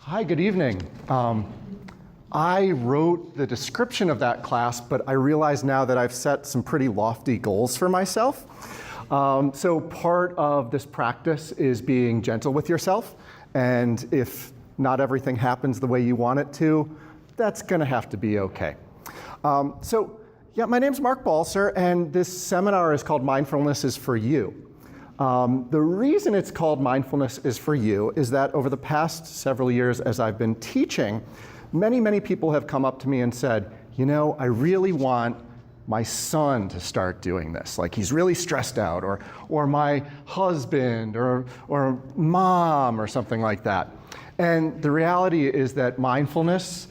Hi, good evening. I wrote the description of that class, but I realize now that I've set some pretty lofty goals for myself. So part of this practice is being gentle with yourself, and if not everything happens the way you want it to, that's gonna have to be okay. Yeah, my name's Mark Balser, and this seminar is called Mindfulness is for You. The reason it's called Mindfulness is for You is that over the past several years as I've been teaching, many people have come up to me and said, you know, I really want my son to start doing this. Like he's really stressed out, or my husband, or mom, or something like that. And the reality is that mindfulness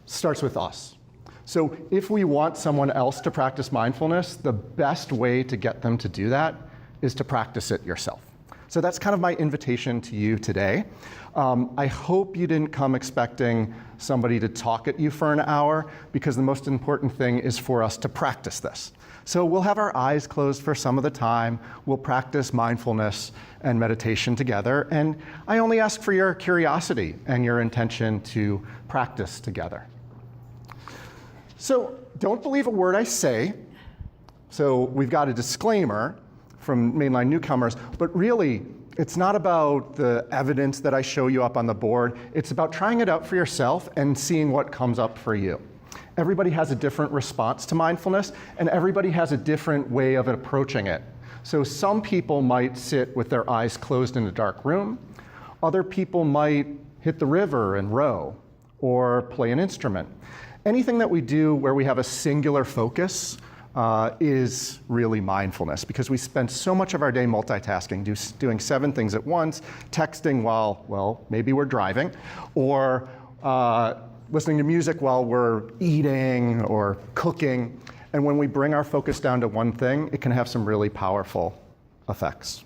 starts with us. So if we want someone else to practice mindfulness, the best way to get them to do that is to practice it yourself. So that's kind of my invitation to you today. I hope you didn't come expecting somebody to talk at you for an hour, because the most important thing is for us to practice this. So we'll have our eyes closed for some of the time. We'll practice mindfulness and meditation together. And I only ask for your curiosity and your intention to practice together. So don't believe a word I say. So we've got a disclaimer from mainline newcomers, but really, it's not about the evidence that I show you up on the board. It's about trying it out for yourself and seeing what comes up for you. Everybody has a different response to mindfulness, and everybody has a different way of approaching it. So some people might sit with their eyes closed in a dark room. Other people might hit the river and row, or play an instrument. Anything that we do where we have a singular focus is really mindfulness, because we spend so much of our day multitasking, doing 7 things at once, texting while, well, maybe we're driving, or listening to music while we're eating or cooking. And when we bring our focus down to one thing, it can have some really powerful effects.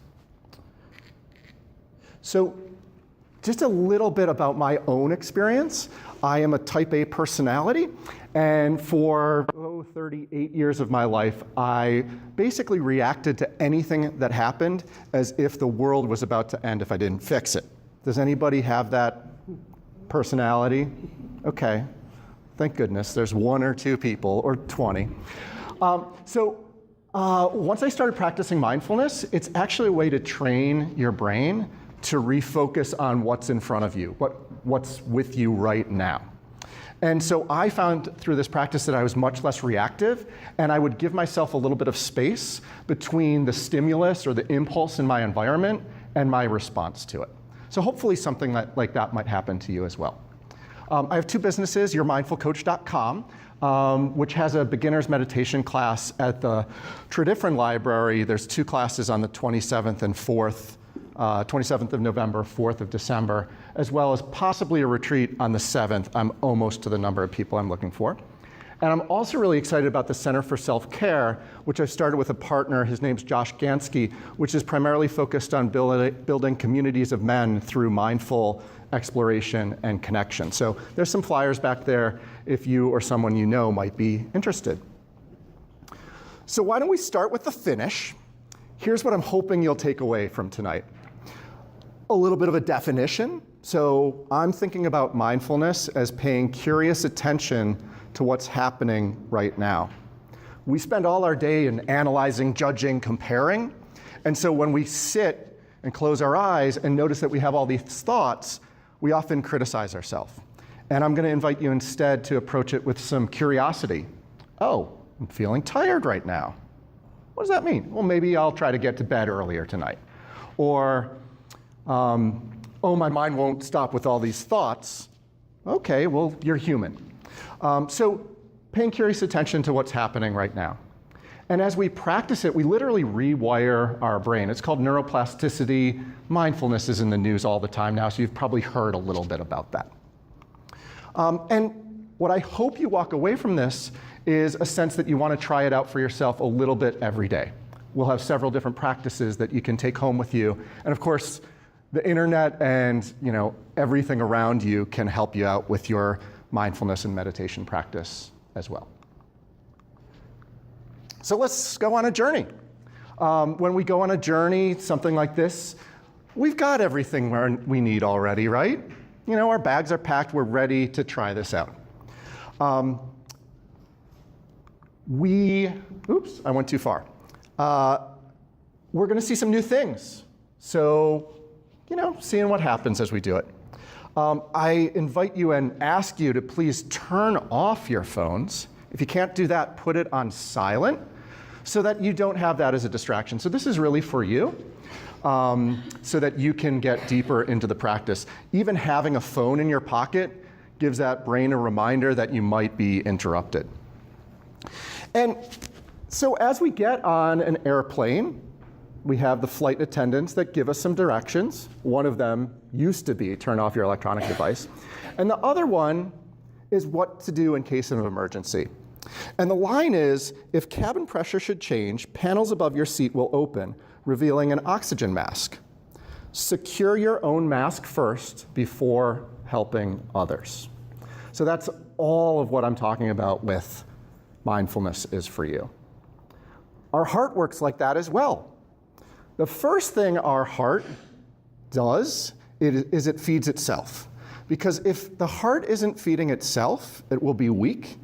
So just a little bit about my own experience. I am a type A personality, and for 38 years of my life, I basically reacted to anything that happened as if the world was about to end if I didn't fix it. Does anybody have that personality? Okay, thank goodness. There's 1 or 2 people, or 20. Once I started practicing mindfulness, it's actually a way to train your brain to refocus on what's in front of you, what's with you right now. And so I found through this practice that I was much less reactive, and I would give myself a little bit of space between the stimulus or the impulse in my environment and my response to it. So hopefully something like that might happen to you as well. I have 2 businesses, yourmindfulcoach.com, which has a beginner's meditation class at the Tredyffrin Library. There's 2 classes on the 27th and 4th. 27th of November, 4th of December, as well as possibly a retreat on the 7th. I'm almost to the number of people I'm looking for. And I'm also really excited about the Center for Self-Care, which I started with a partner. His name's Josh Gansky, which is primarily focused on building communities of men through mindful exploration and connection. So there's some flyers back there if you or someone you know might be interested. So why don't we start with the finish? Here's what I'm hoping you'll take away from tonight. A little bit of a definition. So I'm thinking about mindfulness as paying curious attention to what's happening right now. We spend all our day in analyzing, judging, comparing. And so when we sit and close our eyes and notice that we have all these thoughts, we often criticize ourselves. And I'm going to invite you instead to approach it with some curiosity. Oh, I'm feeling tired right now. What does that mean? Well, maybe I'll try to get to bed earlier tonight. Or, oh, my mind won't stop with all these thoughts. Okay, well, you're human. So paying curious attention to what's happening right now. And as we practice it, we literally rewire our brain. It's called neuroplasticity. Mindfulness is in the news all the time now, so you've probably heard a little bit about that. And what I hope you walk away from this is a sense that you want to try it out for yourself a little bit every day. We'll have several different practices that you can take home with you. And of course, the internet and everything around you can help you out with your mindfulness and meditation practice as well. So let's go on a journey. When we go on a journey, something like this, we've got everything we need already, right? our bags are packed, we're ready to try this out. Oops, I went too far. We're going to see some new things. So, seeing what happens as we do it. I invite you and ask you to please turn off your phones. If you can't do that, put it on silent so that you don't have that as a distraction. So this is really for you, so that you can get deeper into the practice. Even having a phone in your pocket gives that brain a reminder that you might be interrupted. And so as we get on an airplane, we have the flight attendants that give us some directions. One of them used to be turn off your electronic device. And the other one is what to do in case of an emergency. And the line is, if cabin pressure should change, panels above your seat will open, revealing an oxygen mask. Secure your own mask first before helping others. So that's all of what I'm talking about with mindfulness is for you. Our heart works like that as well. The first thing our heart does is it feeds itself. Because if the heart isn't feeding itself, it will be weak,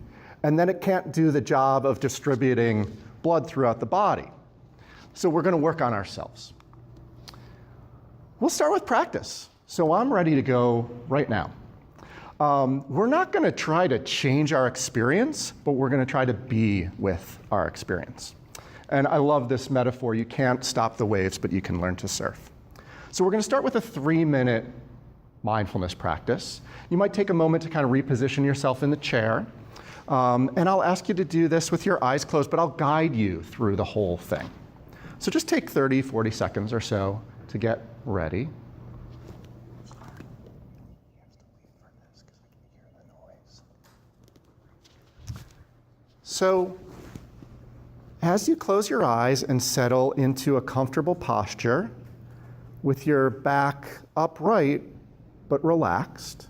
and then it can't do the job of distributing blood throughout the body. So we're going to work on ourselves. We'll start with practice. So I'm ready to go right now. We're not going to try to change our experience, but we're going to try to be with our experience. And I love this metaphor. You can't stop the waves, but you can learn to surf. So we're going to start with a 3-minute mindfulness practice. You might take a moment to kind of reposition yourself in the chair. And I'll ask you to do this with your eyes closed, but I'll guide you through the whole thing. So just take 30, 40 seconds or so to get ready. So, as you close your eyes and settle into a comfortable posture with your back upright but relaxed,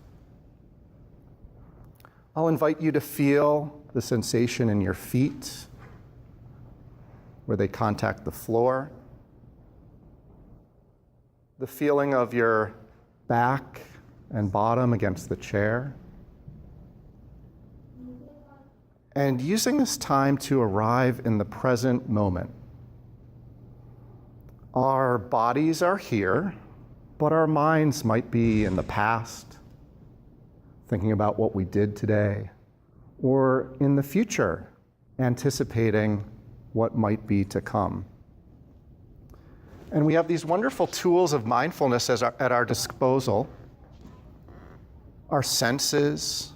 I'll invite you to feel the sensation in your feet where they contact the floor, the feeling of your back and bottom against the chair, and using this time to arrive in the present moment. Our bodies are here, but our minds might be in the past, thinking about what we did today, or in the future, anticipating what might be to come. And we have these wonderful tools of mindfulness at our disposal: our senses,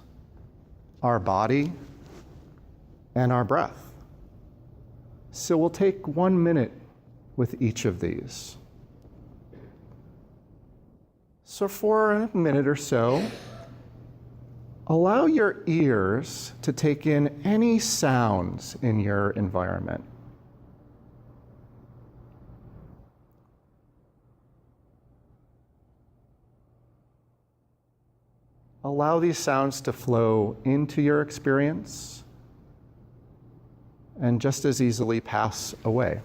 our body, and our breath. So we'll take 1 minute with each of these. So for a minute or so, allow your ears to take in any sounds in your environment. Allow these sounds to flow into your experience and just as easily pass away.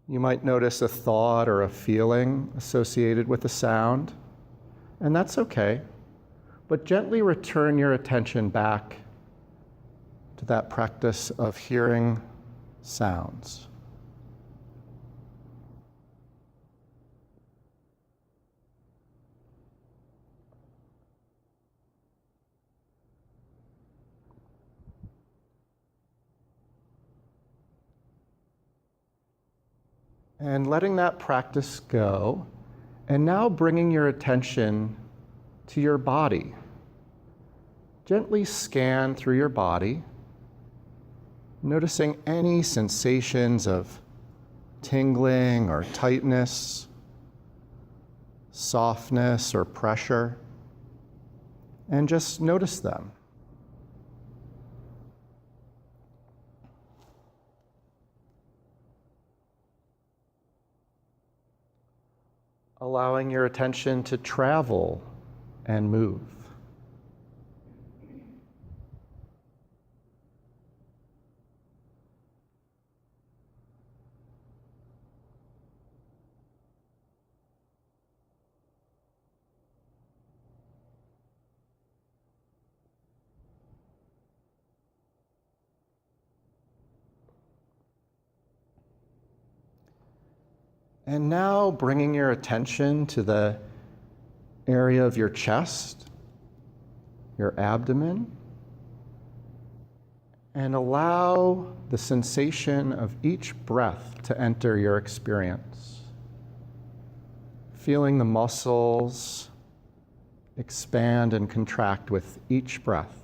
You might notice a thought or a feeling associated with the sound, and that's okay. But gently return your attention back to that practice of hearing sounds. And letting that practice go, and now bringing your attention to your body. Gently scan through your body, noticing any sensations of tingling or tightness, softness or pressure, and just notice them. allowing your attention to travel and move. And now bringing your attention to the area of your chest, your abdomen, and allow the sensation of each breath to enter your experience. Feeling the muscles expand and contract with each breath.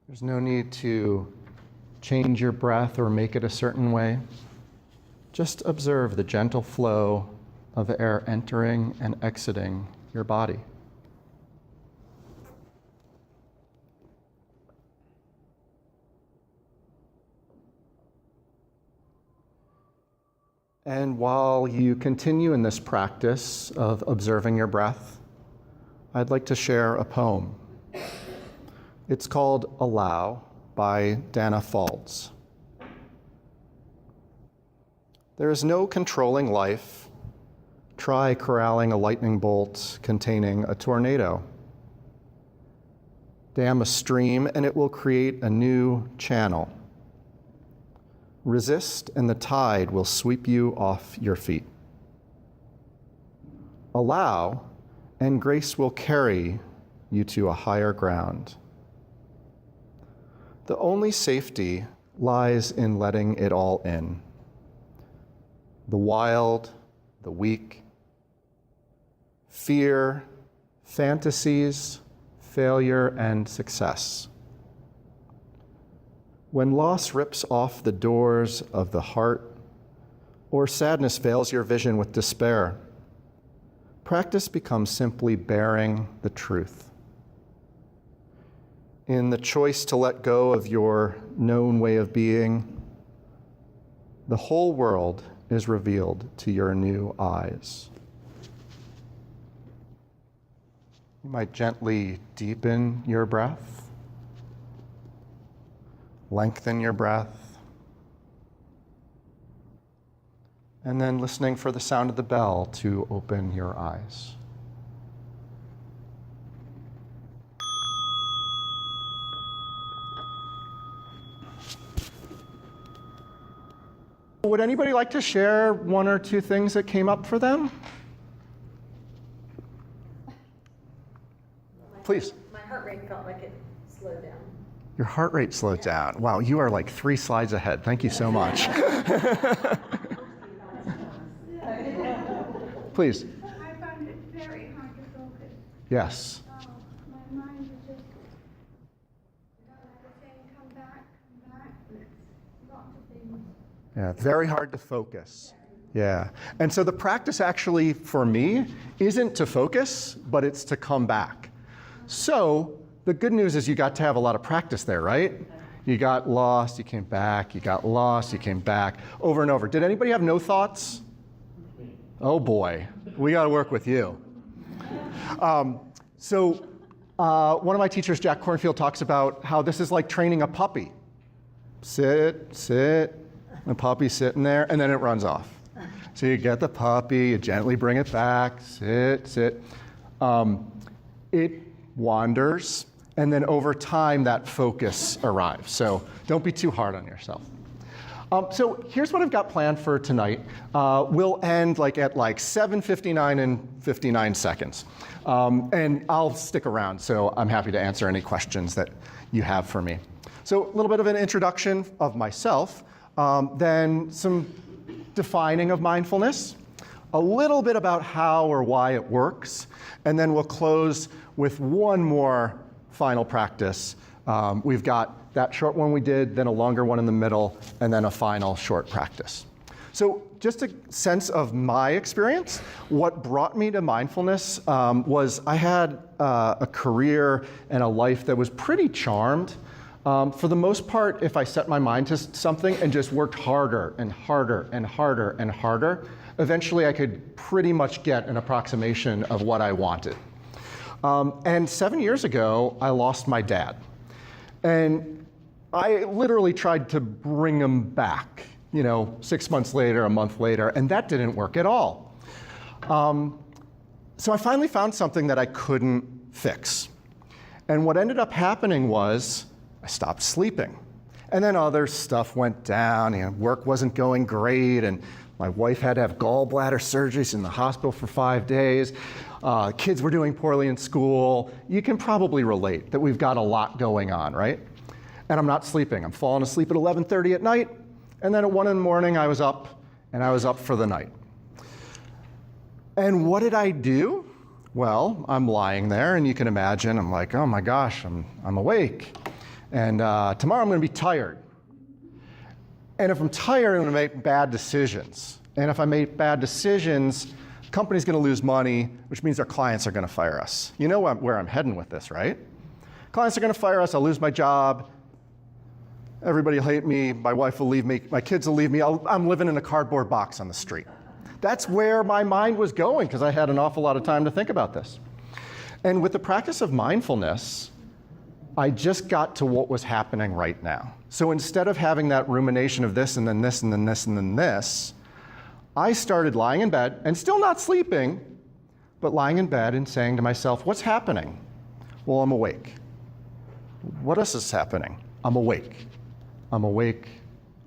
There's no need to change your breath or make it a certain way. Just observe the gentle flow of air entering and exiting your body. And while you continue in this practice of observing your breath, I'd like to share a poem. It's called Allow by Dana Faulds. There is no controlling life. Try corralling a lightning bolt containing a tornado. Dam a stream and it will create a new channel. Resist and the tide will sweep you off your feet. Allow and grace will carry you to a higher ground. The only safety lies in letting it all in. The wild, the weak, fear, fantasies, failure, and success. When loss rips off the doors of the heart, or sadness veils your vision with despair, practice becomes simply bearing the truth. In the choice to let go of your known way of being, the whole world is revealed to your new eyes. You might gently deepen your breath, lengthen your breath, and then listening for the sound of the bell to open your eyes. Would anybody like to share one or two things that came up for them? Please. My heart rate felt like it slowed down. Your heart rate slowed down. Wow, you are like 3 slides ahead. Thank you so much. Please. I found it very hard to focus. Yes. My mind was just saying, come back, lots of things. Yeah, very hard to focus. Yeah. And so the practice actually, for me, isn't to focus, but it's to come back. So the good news is you got to have a lot of practice there, right? You got lost, you came back, you got lost, you came back, over and over. Did anybody have no thoughts? Oh boy, we got to work with you. One of my teachers, Jack Cornfield, talks about how this is like training a puppy. Sit, the puppy's sitting there, and then it runs off. So you get the puppy, you gently bring it back, sit. It wanders, and then over time that focus arrives. So don't be too hard on yourself. So here's what I've got planned for tonight. We'll end at 7:59 and 59 seconds. And I'll stick around, so I'm happy to answer any questions that you have for me. So a little bit of an introduction of myself, then some defining of mindfulness, a little bit about how or why it works, and then we'll close with one more final practice. We've got that short one we did, then a longer one in the middle, and then a final short practice. So just a sense of my experience, what brought me to mindfulness was I had a career and a life that was pretty charmed. For the most part, if I set my mind to something and just worked harder and harder and harder and harder, eventually I could pretty much get an approximation of what I wanted. And 7 years ago, I lost my dad. And I literally tried to bring him back, 6 months later, a month later, and that didn't work at all. So I finally found something that I couldn't fix. And what ended up happening was I stopped sleeping. And then other stuff went down, work wasn't going great, and my wife had to have gallbladder surgeries in the hospital for 5 days. Kids were doing poorly in school. You can probably relate that we've got a lot going on, right? And I'm not sleeping. I'm falling asleep at 11:30 at night, and then at 1 in the morning I was up, and I was up for the night. And what did I do? Well, I'm lying there, and you can imagine, I'm like, oh my gosh, I'm awake. And tomorrow I'm gonna be tired. And if I'm tired, I'm gonna make bad decisions. And if I make bad decisions, the company's gonna lose money, which means our clients are gonna fire us. You know where I'm heading with this, right? Clients are gonna fire us, I'll lose my job, everybody will hate me, my wife will leave me, my kids will leave me, I'm living in a cardboard box on the street. That's where my mind was going, because I had an awful lot of time to think about this. And with the practice of mindfulness, I just got to what was happening right now. So instead of having that rumination of this and then this and then this and then this, I started lying in bed and still not sleeping, but lying in bed and saying to myself, what's happening? Well, I'm awake. What else is happening? I'm awake. I'm awake.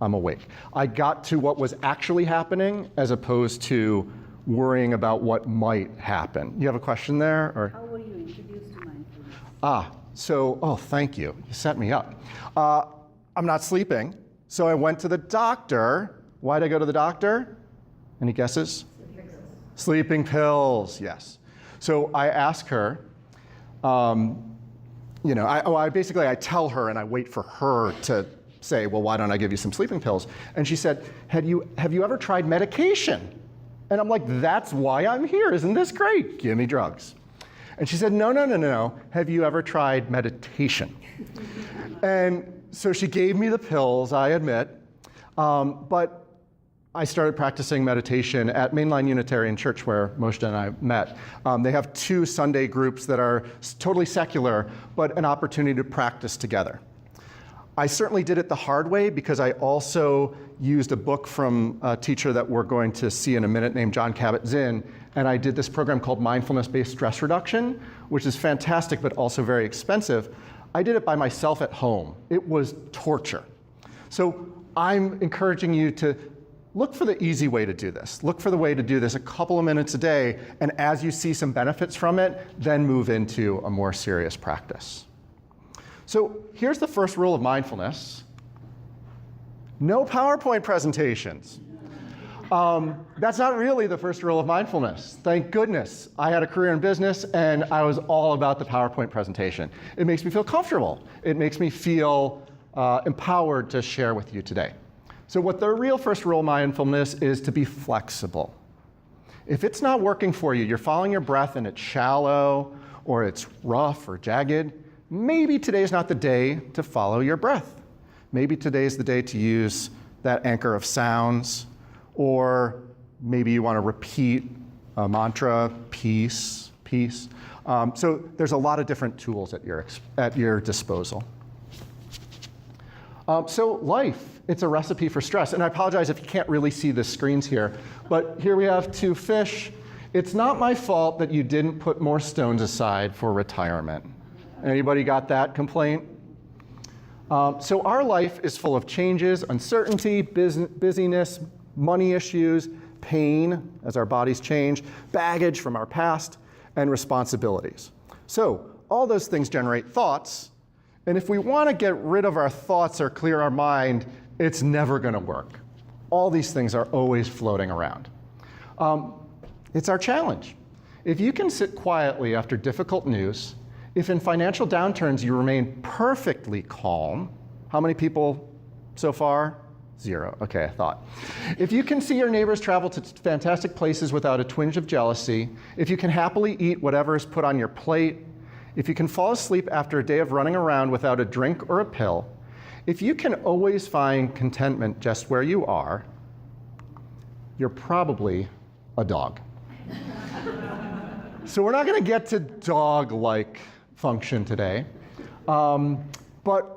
I'm awake. I got to what was actually happening as opposed to worrying about what might happen. You have a question there? Or? How were you introduced to mindfulness? Thank you. You set me up. I'm not sleeping, so I went to the doctor. Why'd I go to the doctor? Any guesses? Sleeping pills, yes. So I ask her, I tell her and I wait for her to say, well, why don't I give you some sleeping pills? And she said, have you ever tried medication? And I'm like, that's why I'm here. Isn't this great? Give me drugs. And she said, no. Have you ever tried meditation? And so she gave me the pills, I admit, but I started practicing meditation at Mainline Unitarian Church, where Moshe and I met. They have 2 Sunday groups that are totally secular, but an opportunity to practice together. I certainly did it the hard way because I also used a book from a teacher that we're going to see in a minute named John Kabat-Zinn, and I did this program called Mindfulness-Based Stress Reduction, which is fantastic but also very expensive. I did it by myself at home. It was torture. So I'm encouraging you to look for the easy way to do this. Look for the way to do this a couple of minutes a day, and as you see some benefits from it, then move into a more serious practice. So here's the first rule of mindfulness. No PowerPoint presentations. That's not really the first rule of mindfulness. Thank goodness. I had a career in business and I was all about the PowerPoint presentation. It makes me feel comfortable. It makes me feel empowered to share with you today. So what the real first rule of mindfulness is to be flexible. If it's not working for you, you're following your breath and it's shallow or it's rough or jagged, maybe today's not the day to follow your breath. Maybe today's the day to use that anchor of sounds, or maybe you want to repeat a mantra, peace, peace. So there's a lot of different tools at your disposal. So life, it's a recipe for stress. And I apologize if you can't really see the screens here, but here we have 2 fish. It's not my fault that you didn't put more stones aside for retirement. Anybody got that complaint? So our life is full of changes, uncertainty, busyness, money issues, pain as our bodies change, baggage from our past, and responsibilities. So all those things generate thoughts, and if we want to get rid of our thoughts or clear our mind, it's never going to work. All these things are always floating around. It's our challenge. If you can sit quietly after difficult news, if in financial downturns you remain perfectly calm, how many people so far 0. Okay, I thought. If you can see your neighbors travel to fantastic places without a twinge of jealousy, if you can happily eat whatever is put on your plate, if you can fall asleep after a day of running around without a drink or a pill, if you can always find contentment just where you are, you're probably a dog. So we're not going to get to dog-like function today, but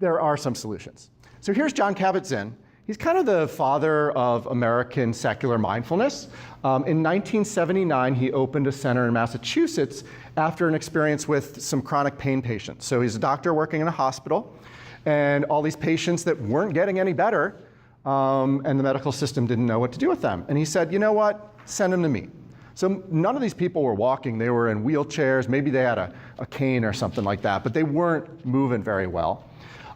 there are some solutions. So here's Jon Kabat-Zinn. He's kind of the father of American secular mindfulness. In 1979, he opened a center in Massachusetts after an experience with some chronic pain patients. So he's a doctor working in a hospital, and all these patients that weren't getting any better, and the medical system didn't know what to do with them. And he said, you know what, send them to me. So none of these people were walking. They were in wheelchairs. Maybe they had a cane or something like that, but they weren't moving very well.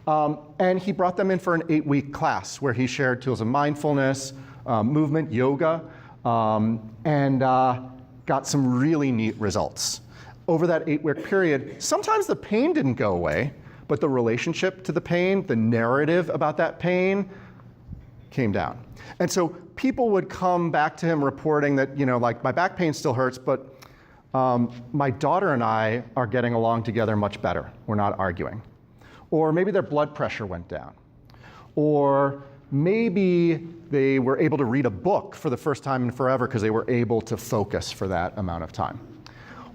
And he brought them in for an 8-week class where he shared tools of mindfulness, movement, yoga, and got some really neat results. Over that 8-week period, sometimes the pain didn't go away, but the relationship to the pain, the narrative about that pain, came down. And so people would come back to him reporting that, you know, like, my back pain still hurts, but my daughter and I are getting along together much better. We're not arguing. Or maybe their blood pressure went down. Or maybe they were able to read a book for the first time in forever because they were able to focus for that amount of time.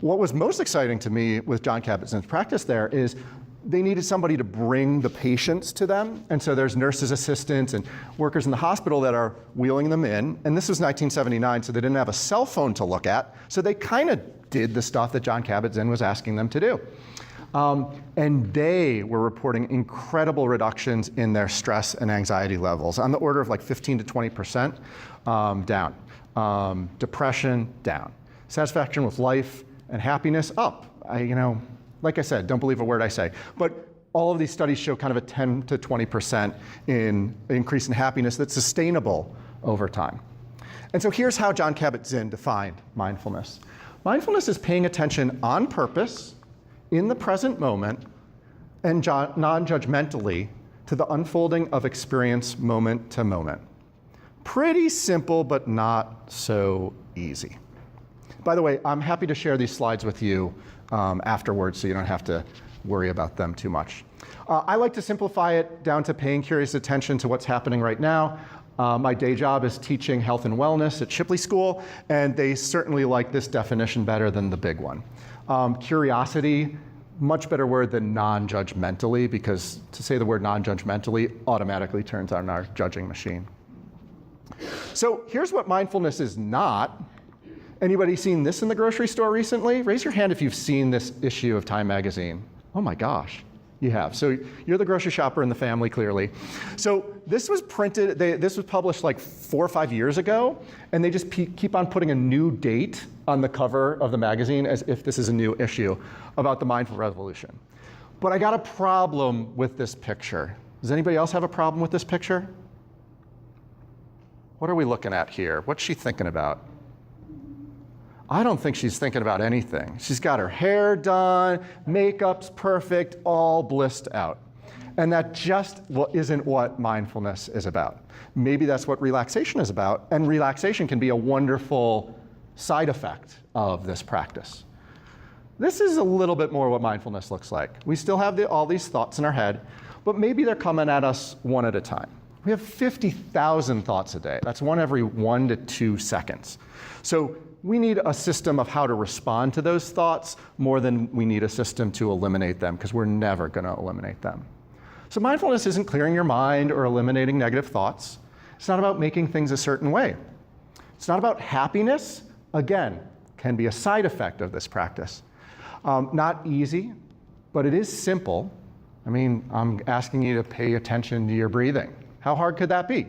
What was most exciting to me with Jon Kabat-Zinn's practice there is they needed somebody to bring the patients to them. And so there's nurses' assistants and workers in the hospital that are wheeling them in. And this was 1979, so they didn't have a cell phone to look at. So they kind of did the stuff that Jon Kabat-Zinn was asking them to do. And they were reporting incredible reductions in their stress and anxiety levels, on the order of like 15 to 20% down. Depression, down. Satisfaction with life and happiness, up. Like I said, don't believe a word I say. But all of these studies show kind of a 10 to 20% in increase in happiness that's sustainable over time. And so here's how Jon Kabat-Zinn defined mindfulness. Mindfulness is paying attention on purpose, in the present moment, and non-judgmentally to the unfolding of experience moment to moment. Pretty simple, but not so easy. By the way, I'm happy to share these slides with you afterwards, so you don't have to worry about them too much. I like to simplify it down to paying curious attention to what's happening right now. My day job is teaching health and wellness at Shipley School, and they certainly like this definition better than the big one. Curiosity, much better word than non-judgmentally, because to say the word non-judgmentally automatically turns on our judging machine. So here's what mindfulness is not. Anybody seen this in the grocery store recently? Raise your hand if you've seen this issue of Time magazine. Oh my gosh, you have. So you're the grocery shopper in the family, clearly. So this was printed, this was published like 4 or 5 years ago, and they just keep on putting a new date on the cover of the magazine as if this is a new issue about the mindful revolution. But I got a problem with this picture. Does anybody else have a problem with this picture? What are we looking at here? What's she thinking about? I don't think she's thinking about anything. She's got her hair done, makeup's perfect, all blissed out. And that just isn't what mindfulness is about. Maybe that's what relaxation is about, and relaxation can be a wonderful side effect of this practice. This is a little bit more what mindfulness looks like. We still have all these thoughts in our head, but maybe they're coming at us one at a time. We have 50,000 thoughts a day. That's one every 1 to 2 seconds. So we need a system of how to respond to those thoughts more than we need a system to eliminate them, because we're never going to eliminate them. So mindfulness isn't clearing your mind or eliminating negative thoughts. It's not about making things a certain way. It's not about happiness. Again, can be a side effect of this practice. Not easy, but it is simple. I mean, I'm asking you to pay attention to your breathing. How hard could that be?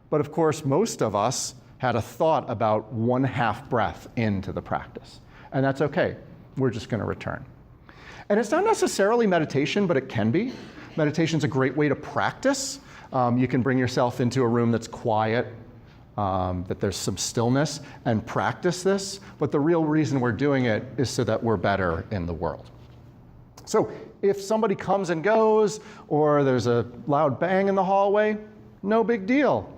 But of course, most of us had a thought about 1/2 breath into the practice. And that's okay. We're just going to return. And it's not necessarily meditation, but it can be. Meditation's a great way to practice. You can bring yourself into a room that's quiet, that there's some stillness, and practice this. But the real reason we're doing it is so that we're better in the world. So if somebody comes and goes, or there's a loud bang in the hallway, No big deal.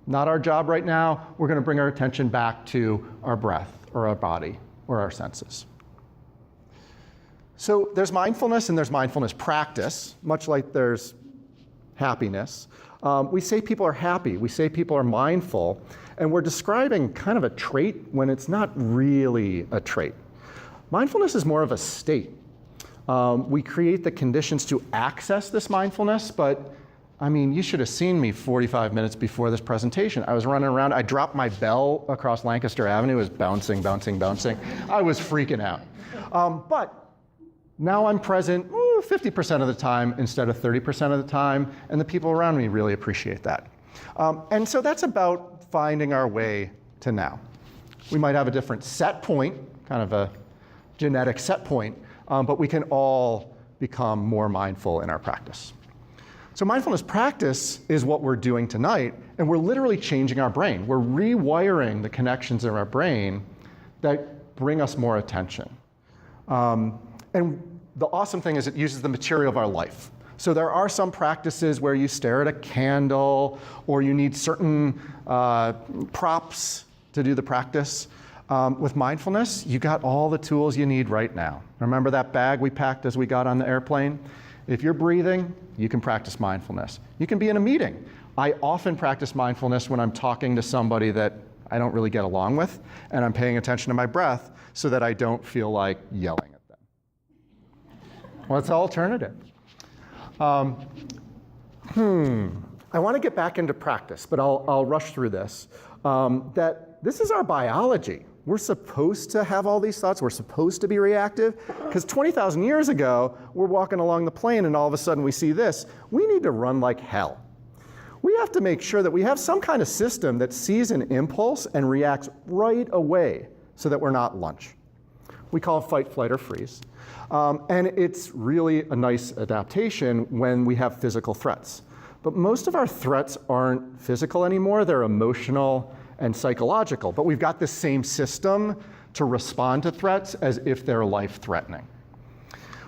Not our job right now. We're going to bring our attention back to our breath or our body or our senses. So there's mindfulness and there's mindfulness practice, much like there's happiness. We say people are happy. We say people are mindful. And we're describing kind of a trait when it's not really a trait. Mindfulness is more of a state. We create the conditions to access this mindfulness, but I mean, you should have seen me 45 minutes before this presentation. I was running around. I dropped my bell across Lancaster Avenue. It was bouncing, bouncing, bouncing. I was freaking out. But now I'm present 50% of the time instead of 30% of the time, and the people around me really appreciate that. And so that's about finding our way to now. We might have a different set point, kind of a genetic set point, but we can all become more mindful in our practice. So mindfulness practice is what we're doing tonight, and we're literally changing our brain. We're rewiring the connections in our brain that bring us more attention. And the awesome thing is it uses the material of our life. So there are some practices where you stare at a candle, or you need certain props to do the practice. With mindfulness, you got all the tools you need right now. Remember that bag we packed as we got on the airplane? If you're breathing, you can practice mindfulness. You can be in a meeting. I often practice mindfulness when I'm talking to somebody that I don't really get along with, and I'm paying attention to my breath so that I don't feel like yelling at them. What's the alternative? I want to get back into practice, but I'll rush through this. That this is our biology. We're supposed to have all these thoughts. We're supposed to be reactive. Because 20,000 years ago, we're walking along the plane and all of a sudden we see this. We need to run like hell. We have to make sure that we have some kind of system that sees an impulse and reacts right away so that we're not lunch. We call it fight, flight, or freeze. And it's really a nice adaptation when we have physical threats. But most of our threats aren't physical anymore. They're emotional and psychological, but we've got the same system to respond to threats as if they're life-threatening.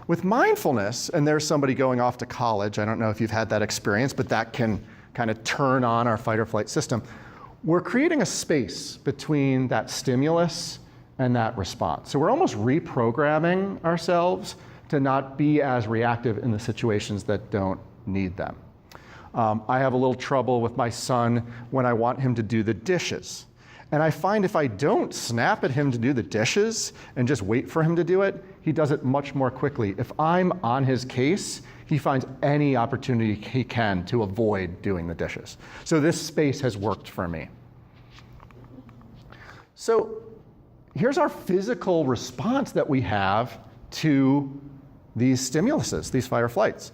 With mindfulness, and there's somebody going off to college, I don't know if you've had that experience, but that can kind of turn on our fight or flight system. We're creating a space between that stimulus and that response. So we're almost reprogramming ourselves to not be as reactive in the situations that don't need them. I have a little trouble with my son when I want him to do the dishes. And I find if I don't snap at him to do the dishes and just wait for him to do it, he does it much more quickly. If I'm on his case, he finds any opportunity he can to avoid doing the dishes. So this space has worked for me. So here's our physical response that we have to these stimuluses, these fight or flights.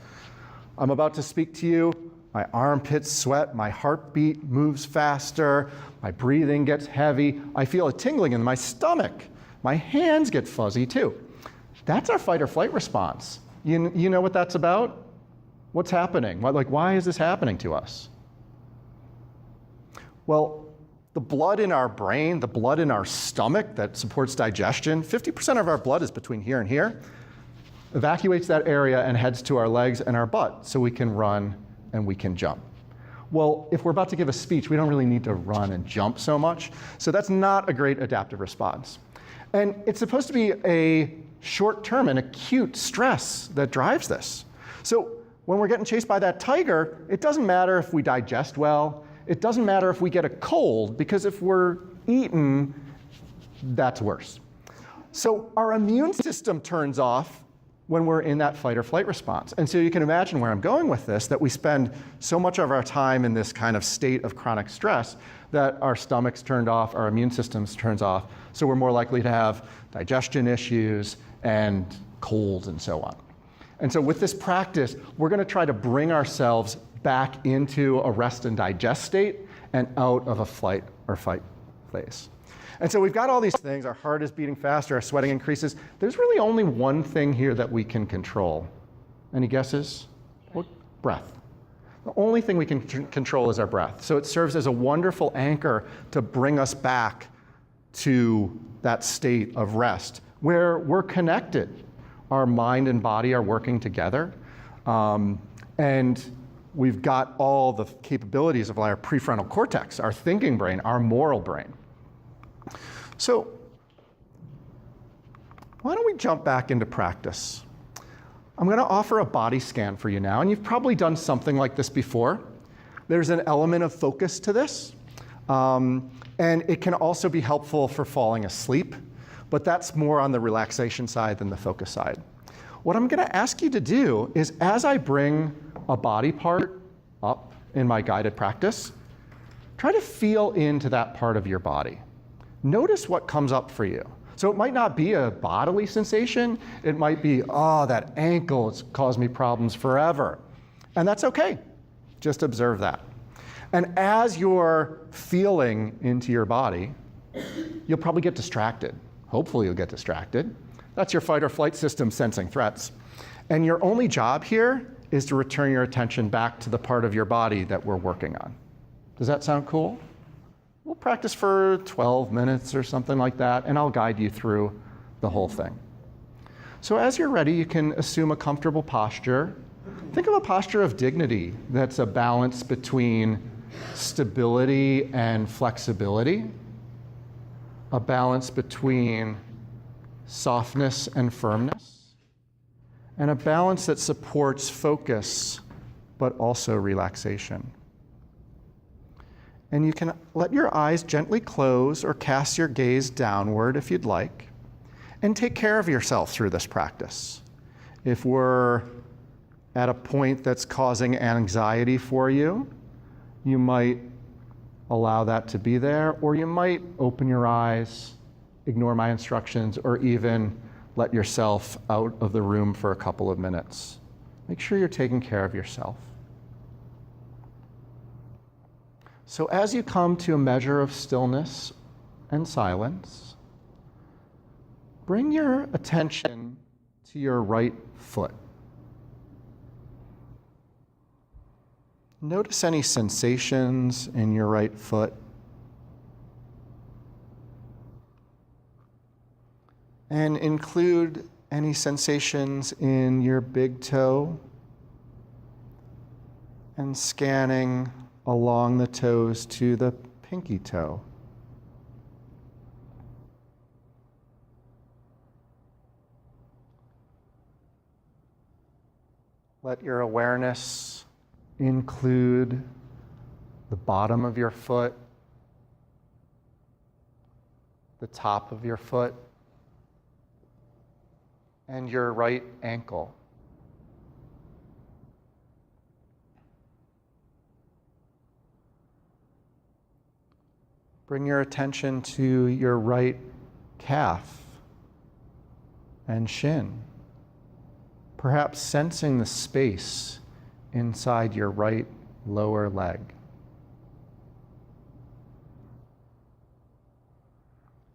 I'm about to speak to you. My armpits sweat, my heartbeat moves faster, my breathing gets heavy, I feel a tingling in my stomach, my hands get fuzzy too. That's our fight or flight response. You know what that's about? What's happening? Why is this happening to us? Well, the blood in our brain, the blood in our stomach that supports digestion, 50% of our blood is between here and here, evacuates that area and heads to our legs and our butt so we can run and we can jump. Well, if we're about to give a speech, we don't really need to run and jump so much. So that's not a great adaptive response. And it's supposed to be a short-term and acute stress that drives this. So when we're getting chased by that tiger, it doesn't matter if we digest well. It doesn't matter if we get a cold, because if we're eaten, that's worse. So our immune system turns off when we're in that fight or flight response. And so you can imagine where I'm going with this, that we spend so much of our time in this kind of state of chronic stress that our stomach's turned off, our immune system's turns off, so we're more likely to have digestion issues and colds and so on. And so with this practice, we're gonna try to bring ourselves back into a rest and digest state and out of a flight or fight phase. And so we've got all these things. Our heart is beating faster, our sweating increases. There's really only one thing here that we can control. Any guesses? What? Breath. The only thing we can control is our breath. So it serves as a wonderful anchor to bring us back to that state of rest where we're connected. Our mind and body are working together. And we've got all the capabilities of our prefrontal cortex, our thinking brain, our moral brain. So why don't we jump back into practice? I'm going to offer a body scan for you now, and you've probably done something like this before. There's an element of focus to this, and it can also be helpful for falling asleep, but that's more on the relaxation side than the focus side. What I'm going to ask you to do is, as I bring a body part up in my guided practice, try to feel into that part of your body. Notice what comes up for you. So it might not be a bodily sensation. It might be, oh, that ankle, it's caused me problems forever. And that's okay. Just observe that. And as you're feeling into your body, you'll probably get distracted. Hopefully you'll get distracted. That's your fight or flight system sensing threats. And your only job here is to return your attention back to the part of your body that we're working on. Does that sound cool? We'll practice for 12 minutes or something like that, and I'll guide you through the whole thing. So as you're ready, you can assume a comfortable posture. Think of a posture of dignity that's a balance between stability and flexibility, a balance between softness and firmness, and a balance that supports focus but also relaxation. And you can let your eyes gently close or cast your gaze downward if you'd like, and take care of yourself through this practice. If we're at a point that's causing anxiety for you, you might allow that to be there, or you might open your eyes, ignore my instructions, or even let yourself out of the room for a couple of minutes. Make sure you're taking care of yourself. So as you come to a measure of stillness and silence, bring your attention to your right foot. Notice any sensations in your right foot. And include any sensations in your big toe, and scanning along the toes to the pinky toe. Let your awareness include the bottom of your foot, the top of your foot, and your right ankle. Bring your attention to your right calf and shin, perhaps sensing the space inside your right lower leg.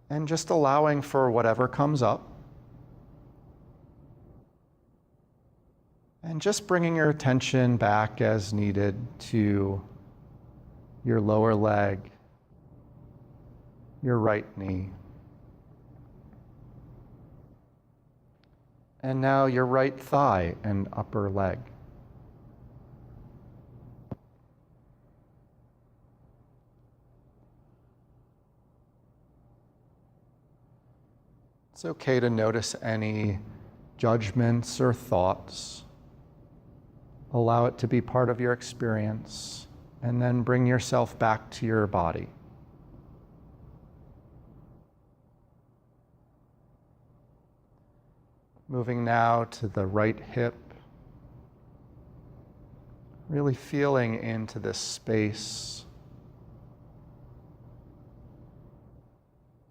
And just allowing for whatever comes up. And just bringing your attention back as needed to your lower leg, your right knee. And now your right thigh and upper leg. It's okay to notice any judgments or thoughts. Allow it to be part of your experience, and then bring yourself back to your body. Moving now to the right hip, really feeling into this space,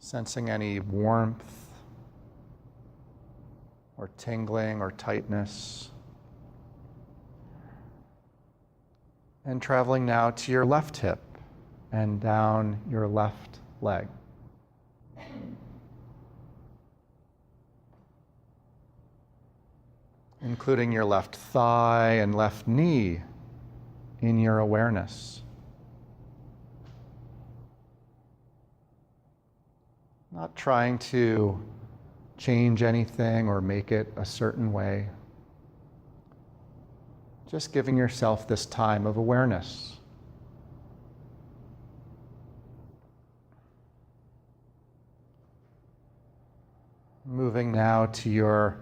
sensing any warmth or tingling or tightness. And traveling now to your left hip and down your left leg. Including your left thigh and left knee in your awareness. Not trying to change anything or make it a certain way. Just giving yourself this time of awareness. Moving now to your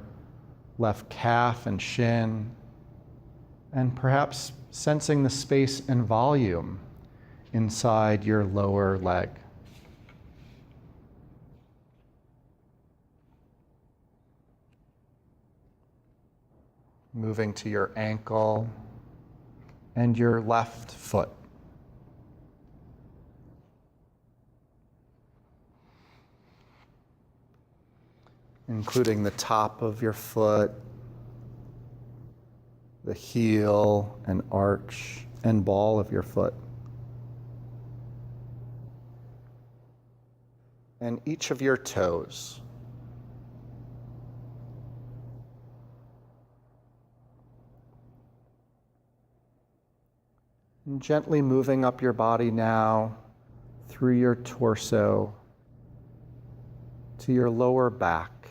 left calf and shin, and perhaps sensing the space and volume inside your lower leg. Moving to your ankle and your left foot. Including the top of your foot, the heel and arch and ball of your foot. And each of your toes. And gently moving up your body now through your torso to your lower back.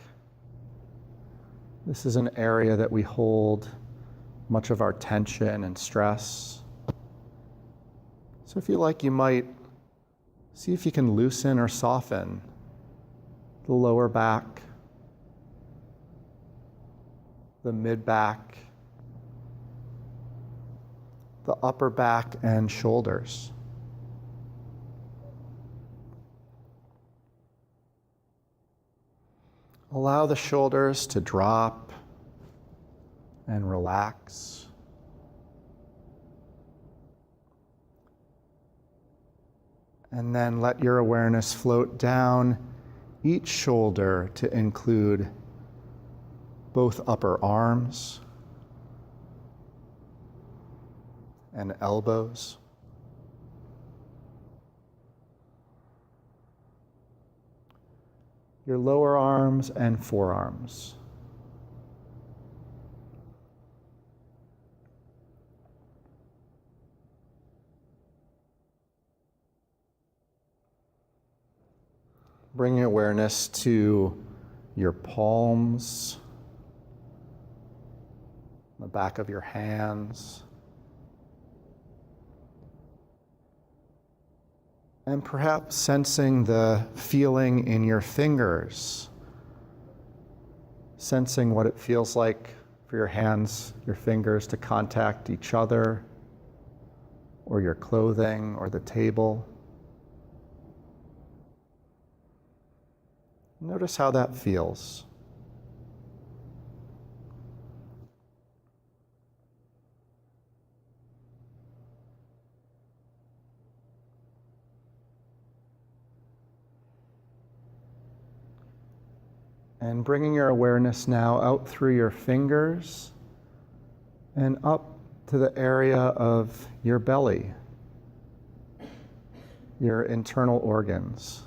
This is an area that we hold much of our tension and stress. So if you like, you might see if you can loosen or soften the lower back, the mid back, the upper back and shoulders. Allow the shoulders to drop and relax. And then let your awareness float down each shoulder to include both upper arms and elbows. Your lower arms and forearms. Bringing awareness to your palms, the back of your hands, and perhaps sensing the feeling in your fingers, sensing what it feels like for your hands, your fingers to contact each other, or your clothing, or the table. Notice how that feels. And bringing your awareness now out through your fingers and up to the area of your belly, your internal organs.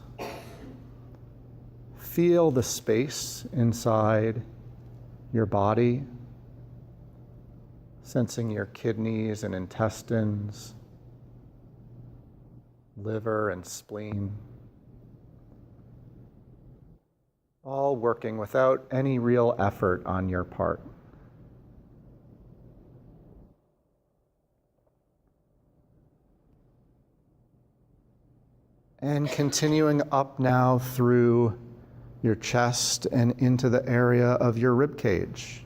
Feel the space inside your body, sensing your kidneys and intestines, liver and spleen, all working without any real effort on your part. And continuing up now through your chest and into the area of your rib cage.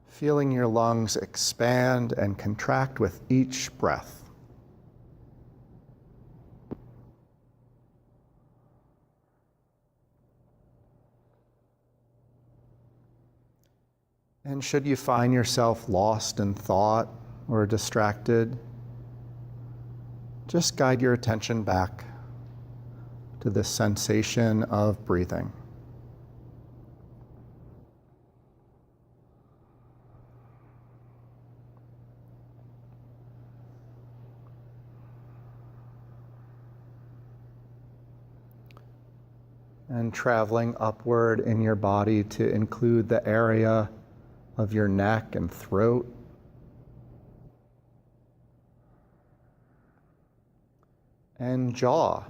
Feeling your lungs expand and contract with each breath. And should you find yourself lost in thought or distracted, just guide your attention back to this sensation of breathing. And traveling upward in your body to include the area of your neck and throat. And jaw.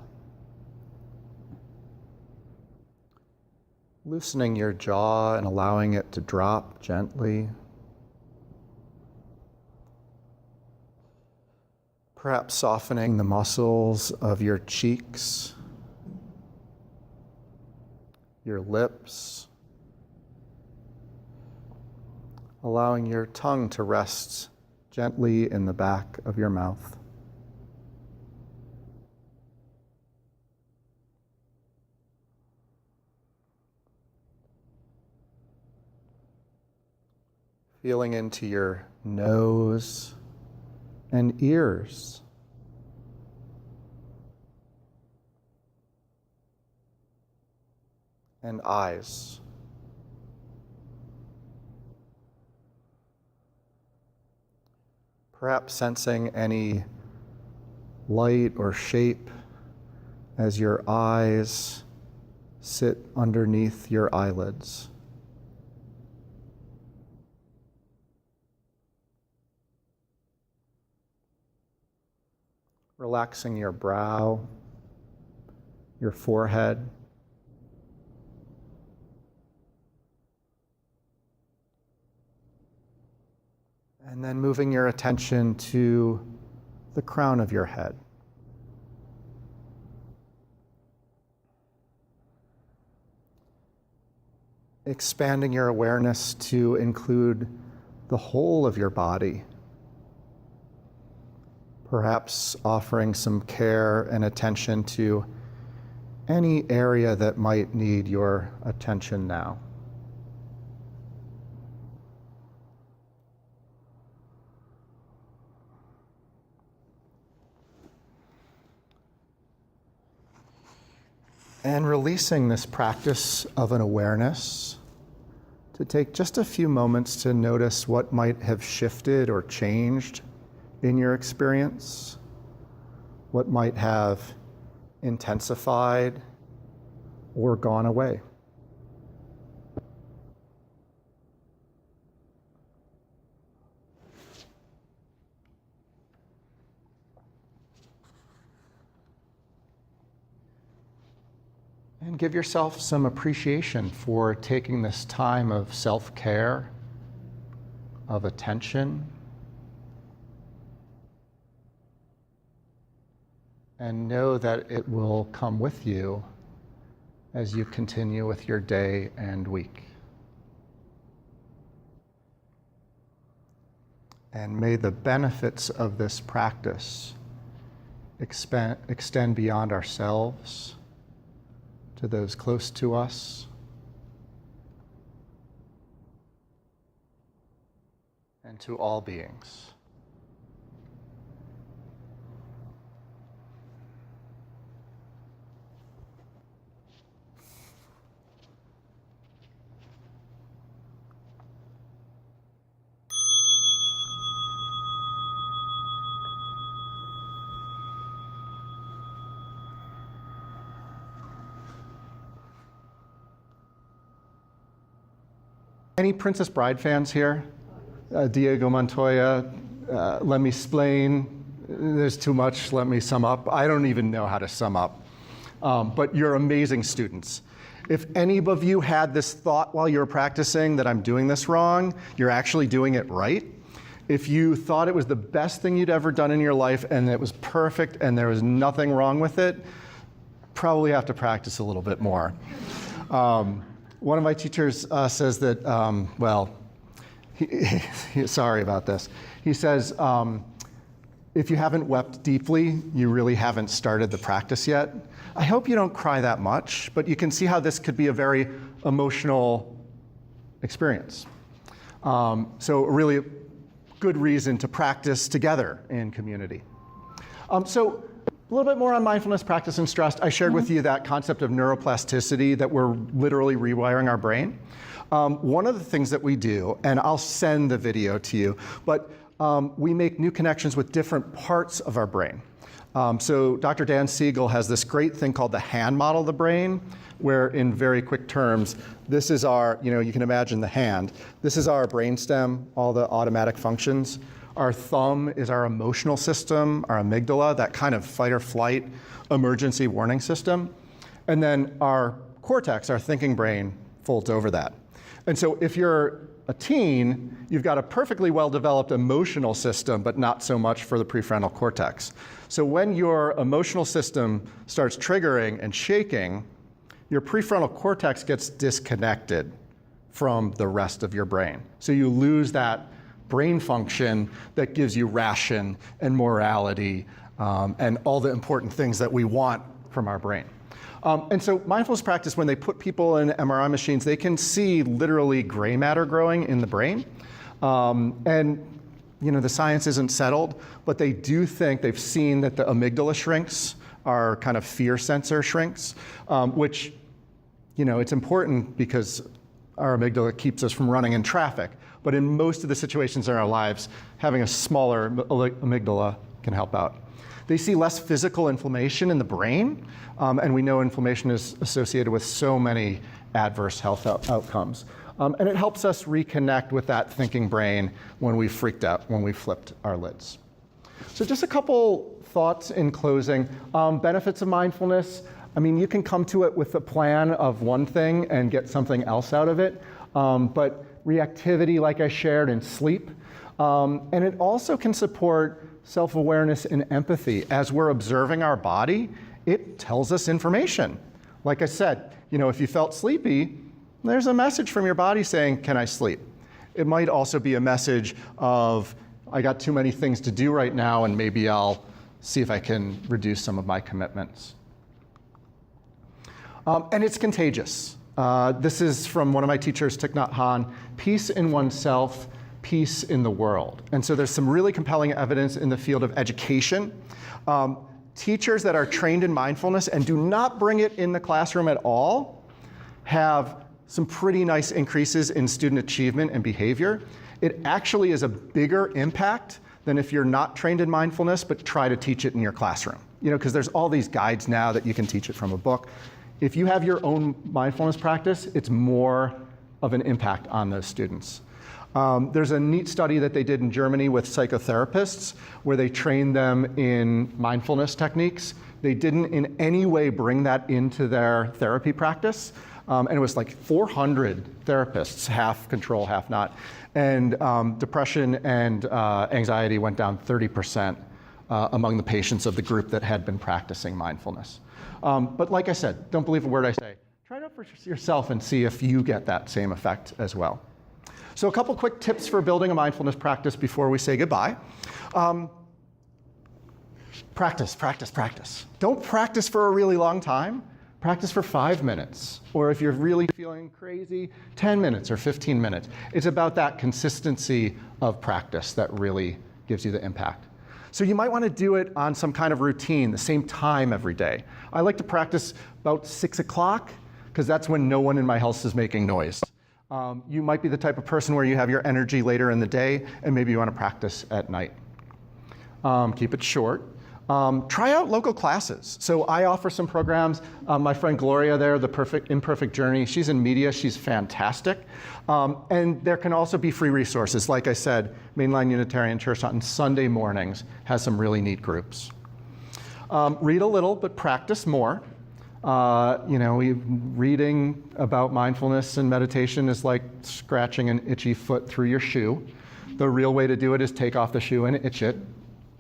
Loosening your jaw and allowing it to drop gently. Perhaps softening the muscles of your cheeks, your lips, allowing your tongue to rest gently in the back of your mouth. Feeling into your nose and ears. And eyes. Perhaps sensing any light or shape as your eyes sit underneath your eyelids. Relaxing your brow, your forehead. And then moving your attention to the crown of your head. Expanding your awareness to include the whole of your body. Perhaps offering some care and attention to any area that might need your attention now. And releasing this practice of an awareness to take just a few moments to notice what might have shifted or changed in your experience, what might have intensified or gone away. And give yourself some appreciation for taking this time of self-care, of attention, and know that it will come with you as you continue with your day and week. And may the benefits of this practice extend beyond ourselves to those close to us and to all beings. Any Princess Bride fans here? Diego Montoya, let me explain. There's too much, let me sum up. I don't even know how to sum up. But you're amazing students. If any of you had this thought while you were practicing that I'm doing this wrong, you're actually doing it right. If you thought it was the best thing you'd ever done in your life and it was perfect and there was nothing wrong with it, probably have to practice a little bit more. One of my teachers says that, sorry about this. He says, if you haven't wept deeply, you really haven't started the practice yet. I hope you don't cry that much, but you can see how this could be a very emotional experience. So a really good reason to practice together in community. So a little bit more on mindfulness, practice, and stress. I shared with you that concept of neuroplasticity, that we're literally rewiring our brain. One of the things that we do, and I'll send the video to you, but we make new connections with different parts of our brain. So Dr. Dan Siegel has this great thing called the hand model of the brain, where in very quick terms, this is our, you can imagine the hand. This is our brainstem, all the automatic functions. Our thumb is our emotional system, our amygdala, that kind of fight or flight emergency warning system. And then our cortex, our thinking brain, folds over that. And so if you're a teen, you've got a perfectly well-developed emotional system, but not so much for the prefrontal cortex. So when your emotional system starts triggering and shaking, your prefrontal cortex gets disconnected from the rest of your brain. So you lose that brain function that gives you ration and morality and all the important things that we want from our brain. And so mindfulness practice, when they put people in MRI machines, they can see literally gray matter growing in the brain. And the science isn't settled, but they do think they've seen that the amygdala shrinks, our kind of fear sensor shrinks, which, it's important because our amygdala keeps us from running in traffic. But in most of the situations in our lives, having a smaller amygdala can help out. They see less physical inflammation in the brain, and we know inflammation is associated with so many adverse health outcomes. And it helps us reconnect with that thinking brain when we freaked out, when we flipped our lids. So just a couple thoughts in closing. Benefits of mindfulness. You can come to it with a plan of one thing and get something else out of it. But reactivity, like I shared, and sleep. And it also can support self-awareness and empathy. As we're observing our body, it tells us information. Like I said, if you felt sleepy, there's a message from your body saying, can I sleep? It might also be a message of, I got too many things to do right now, and maybe I'll see if I can reduce some of my commitments. And it's contagious. This is from one of my teachers, Thich Nhat Hanh, peace in oneself, peace in the world. And so there's some really compelling evidence in the field of education. Teachers that are trained in mindfulness and do not bring it in the classroom at all have some pretty nice increases in student achievement and behavior. It actually is a bigger impact than if you're not trained in mindfulness, but try to teach it in your classroom. Because there's all these guides now that you can teach it from a book. If you have your own mindfulness practice, it's more of an impact on those students. There's a neat study that they did in Germany with psychotherapists where they trained them in mindfulness techniques. They didn't in any way bring that into their therapy practice. And it was like 400 therapists, half control, half not. And depression and anxiety went down 30% among the patients of the group that had been practicing mindfulness. But like I said, don't believe a word I say. Try it out for yourself and see if you get that same effect as well. So a couple quick tips for building a mindfulness practice before we say goodbye. Practice, practice, practice. Don't practice for a really long time. Practice for 5 minutes. Or if you're really feeling crazy, 10 minutes or 15 minutes. It's about that consistency of practice that really gives you the impact. So you might want to do it on some kind of routine, the same time every day. I like to practice about 6 o'clock, because that's when no one in my house is making noise. You might be the type of person where you have your energy later in the day, and maybe you want to practice at night. Keep it short. Try out local classes. So I offer some programs. My friend Gloria there, The Imperfect Journey, she's in media, she's fantastic. And there can also be free resources. Like I said, Mainline Unitarian Church on Sunday mornings has some really neat groups. Read a little, but practice more. Reading about mindfulness and meditation is like scratching an itchy foot through your shoe. The real way to do it is take off the shoe and itch it,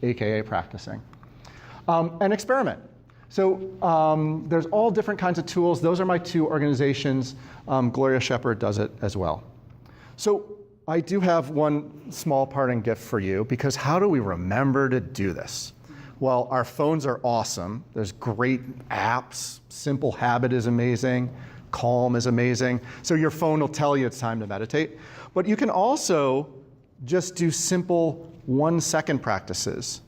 AKA practicing. And experiment. So there's all different kinds of tools. Those are my 2 organizations. Gloria Shepherd does it as well. So I do have one small parting gift for you, because how do we remember to do this? Well, our phones are awesome. There's great apps. Simple Habit is amazing. Calm is amazing. So your phone will tell you it's time to meditate. But you can also just do simple 1-second practices.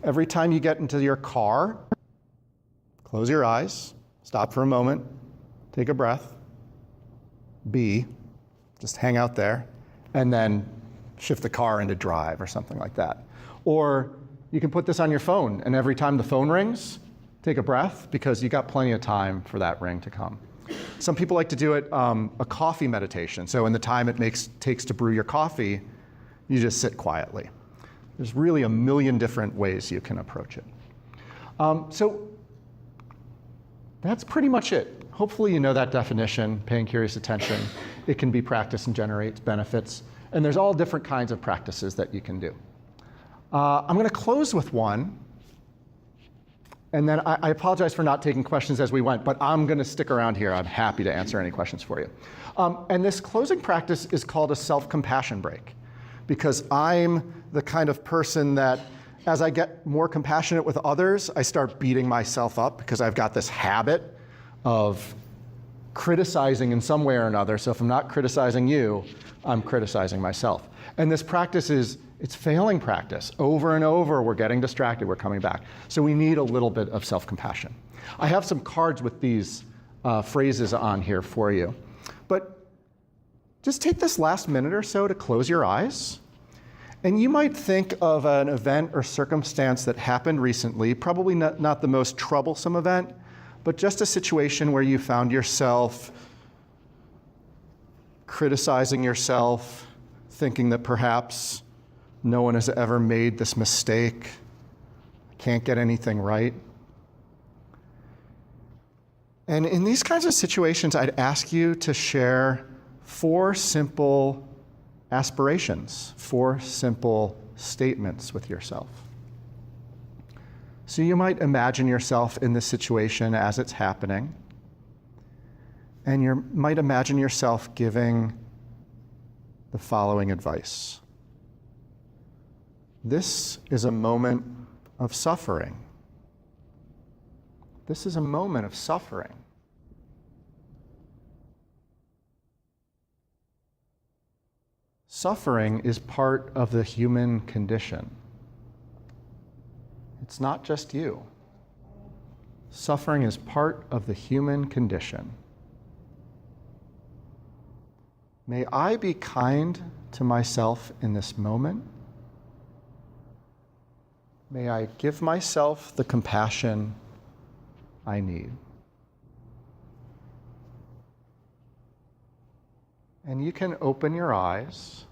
Every time you get into your car, close your eyes, stop for a moment, take a breath, just hang out there, and then shift the car into drive or something like that. Or you can put this on your phone, and every time the phone rings, take a breath, because you got plenty of time for that ring to come. Some people like to do it a coffee meditation. So in the time it takes to brew your coffee, you just sit quietly. There's really a million different ways you can approach it. So that's pretty much it. Hopefully you know that definition, paying curious attention. It can be practiced and generates benefits. And there's all different kinds of practices that you can do. I'm going to close with one. And then I apologize for not taking questions as we went, but I'm going to stick around here. I'm happy to answer any questions for you. And this closing practice is called a self-compassion break, because I'm the kind of person that as I get more compassionate with others, I start beating myself up because I've got this habit of criticizing in some way or another. So if I'm not criticizing you, I'm criticizing myself. And this practice it's failing practice. Over and over, we're getting distracted, we're coming back. So we need a little bit of self-compassion. I have some cards with these phrases on here for you. But just take this last minute or so to close your eyes. And you might think of an event or circumstance that happened recently, probably not the most troublesome event, but just a situation where you found yourself criticizing yourself, thinking that perhaps no one has ever made this mistake, can't get anything right. And in these kinds of situations, I'd ask you to share 4 simple aspirations, 4 simple statements with yourself. So you might imagine yourself in this situation as it's happening, and you might imagine yourself giving the following advice. This is a moment of suffering. This is a moment of suffering. Suffering is part of the human condition. It's not just you. Suffering is part of the human condition. May I be kind to myself in this moment. May I give myself the compassion I need. And you can open your eyes.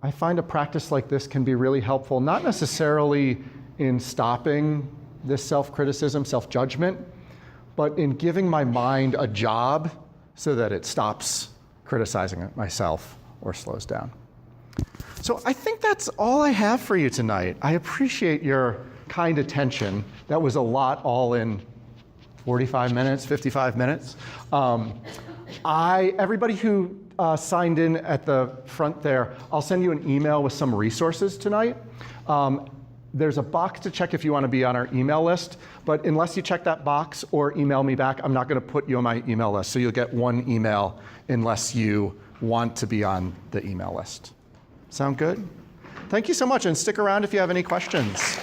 I find a practice like this can be really helpful, not necessarily in stopping this self-criticism, self-judgment, but in giving my mind a job so that it stops criticizing myself or slows down. So I think that's all I have for you tonight. I appreciate your kind attention. That was a lot all in 45 minutes, 55 minutes. Everybody who signed in at the front there, I'll send you an email with some resources tonight. There's a box to check if you want to be on our email list, but unless you check that box or email me back, I'm not going to put you on my email list. So you'll get one email unless you want to be on the email list. Sound good? Thank you so much, and stick around if you have any questions.